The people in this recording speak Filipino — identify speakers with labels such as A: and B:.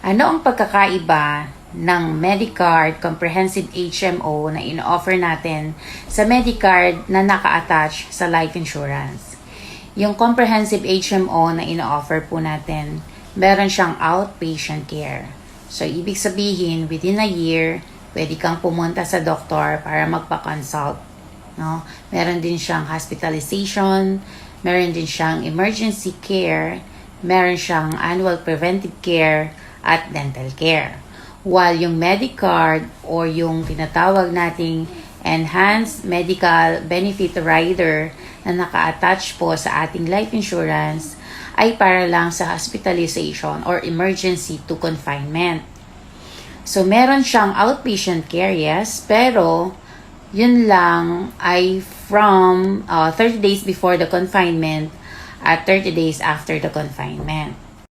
A: Ano ang pagkakaiba ng Medicard Comprehensive HMO na in-offer natin sa Medicard na naka-attach sa life insurance? Yung Comprehensive HMO na in-offer po natin, meron siyang outpatient care. So, ibig sabihin, within a year, pwede kang pumunta sa doktor para magpa-consult. No? Meron din siyang hospitalization, meron din siyang emergency care, meron siyang annual preventive care, at dental care. While yung Medicard or yung tinatawag nating Enhanced Medical Benefit Rider na naka-attach po sa ating life insurance ay para lang sa hospitalization or emergency to confinement. So, meron siyang outpatient care, yes, pero yun lang ay from 30 days before the confinement at 30 days after the confinement.